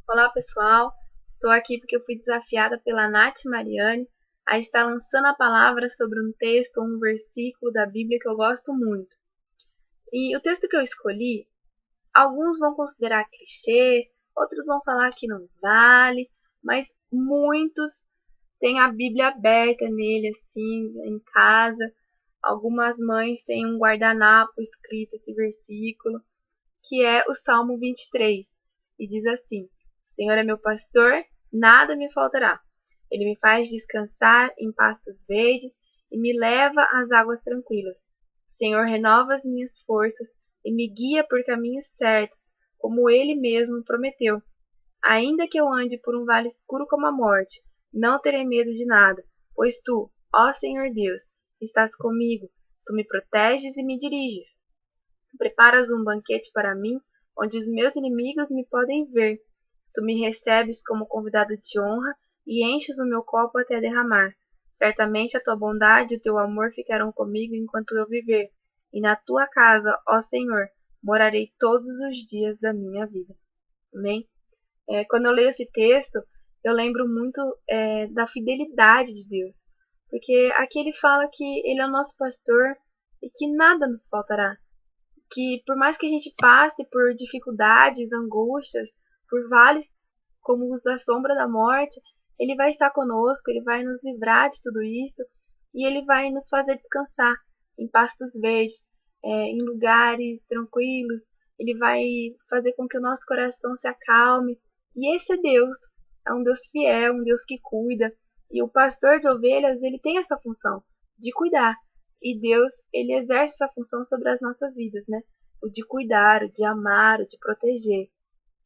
Olá pessoal, estou aqui porque eu fui desafiada pela Nath Mariane a estar lançando a palavra sobre um texto ou um versículo da Bíblia que eu gosto muito. E o texto que eu escolhi, alguns vão considerar clichê, outros vão falar que não vale, mas muitos têm a Bíblia aberta nele, assim, em casa. Algumas mães têm um guardanapo escrito esse versículo, que é o Salmo 23, e diz assim: O Senhor é meu pastor, nada me faltará. Ele me faz descansar em pastos verdes e me leva às águas tranquilas. O Senhor renova as minhas forças e me guia por caminhos certos, como Ele mesmo prometeu. Ainda que eu ande por um vale escuro como a morte, não terei medo de nada, pois tu, ó Senhor Deus, estás comigo. Tu me proteges e me diriges. Preparas um banquete para mim, onde os meus inimigos me podem ver. Tu me recebes como convidado de honra e enches o meu copo até derramar. Certamente a tua bondade e o teu amor ficarão comigo enquanto eu viver, e na tua casa, ó Senhor, morarei todos os dias da minha vida. Amém? Quando eu leio esse texto, eu lembro muito da fidelidade de Deus, porque aqui ele fala que ele é o nosso pastor e que nada nos faltará, que por mais que a gente passe por dificuldades, angústias, por vales como os da sombra da morte, ele vai estar conosco, ele vai nos livrar de tudo isso e ele vai nos fazer descansar em pastos verdes, em lugares tranquilos. Ele vai fazer com que o nosso coração se acalme. E esse é um Deus fiel, um Deus que cuida. E o pastor de ovelhas, ele tem essa função de cuidar. E Deus, ele exerce essa função sobre as nossas vidas, né? O de cuidar, o de amar, o de proteger.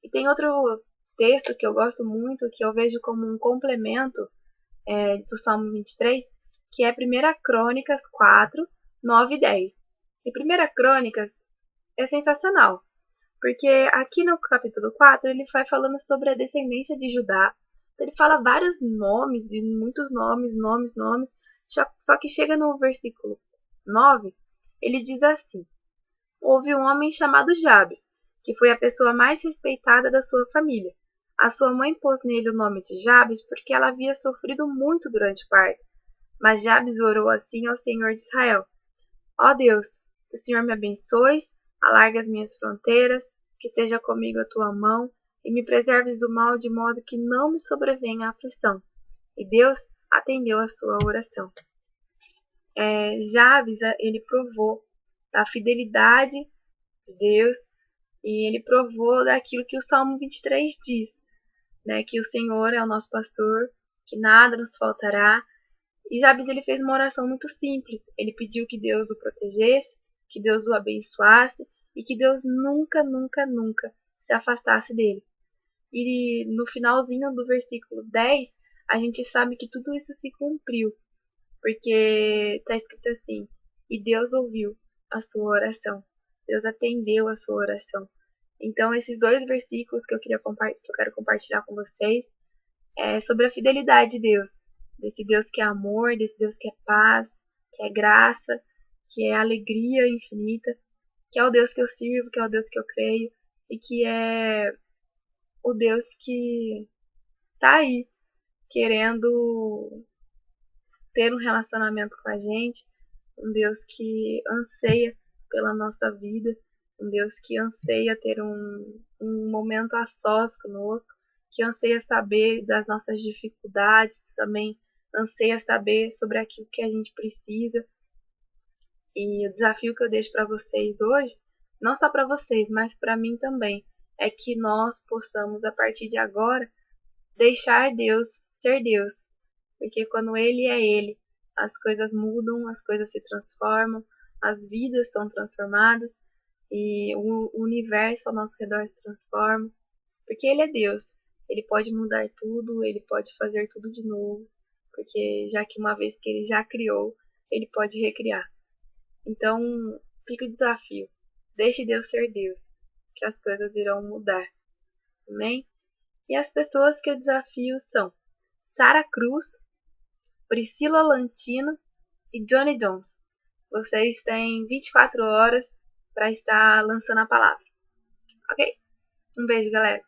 E tem outro texto que eu gosto muito, que eu vejo como um complemento do Salmo 23, que é 1 Crônicas 4, 9 e 10. E 1 Crônicas é sensacional, porque aqui no capítulo 4 ele vai falando sobre a descendência de Judá. Ele fala vários nomes, e muitos nomes, só que chega no versículo 9, ele diz assim: Houve um homem chamado Jabes, que foi a pessoa mais respeitada da sua família. A sua mãe pôs nele o nome de Jabes porque ela havia sofrido muito durante o parto. Mas Jabes orou assim ao Senhor de Israel: Ó Deus, que o Senhor me abençoe, alargue as minhas fronteiras, que esteja comigo a tua mão, e me preserves do mal de modo que não me sobrevenha a aflição. E Deus atendeu a sua oração. Jabes, ele provou da fidelidade de Deus, e ele provou daquilo que o Salmo 23 diz, né, que o Senhor é o nosso pastor, que nada nos faltará. E Jabes, ele fez uma oração muito simples. Ele pediu que Deus o protegesse, que Deus o abençoasse e que Deus nunca, nunca, nunca se afastasse dele. E no finalzinho do versículo 10, a gente sabe que tudo isso se cumpriu, porque está escrito assim: e Deus ouviu a sua oração. Deus atendeu a sua oração. Então, esses dois versículos que eu quero compartilhar com vocês é sobre a fidelidade de Deus, desse Deus que é amor, desse Deus que é paz, que é graça, que é alegria infinita, que é o Deus que eu sirvo, que é o Deus que eu creio e que é o Deus que está aí querendo ter um relacionamento com a gente, um Deus que anseia pela nossa vida, um Deus que anseia ter um momento a sós conosco, que anseia saber das nossas dificuldades, também anseia saber sobre aquilo que a gente precisa. E o desafio que eu deixo para vocês hoje, não só para vocês, mas para mim também, é que nós possamos, a partir de agora, deixar Deus ser Deus, porque quando Ele é Ele, as coisas mudam, as coisas se transformam, as vidas são transformadas e o universo ao nosso redor se transforma, porque Ele é Deus. Ele pode mudar tudo, Ele pode fazer tudo de novo, porque já que uma vez que Ele já criou, Ele pode recriar. Então, fica o desafio. Deixe Deus ser Deus, que as coisas irão mudar. Amém? E as pessoas que eu desafio são Sara Cruz, Priscila Lantino e Johnny Jones. Vocês têm 24 horas para estar lançando a palavra. Ok? Um beijo, galera.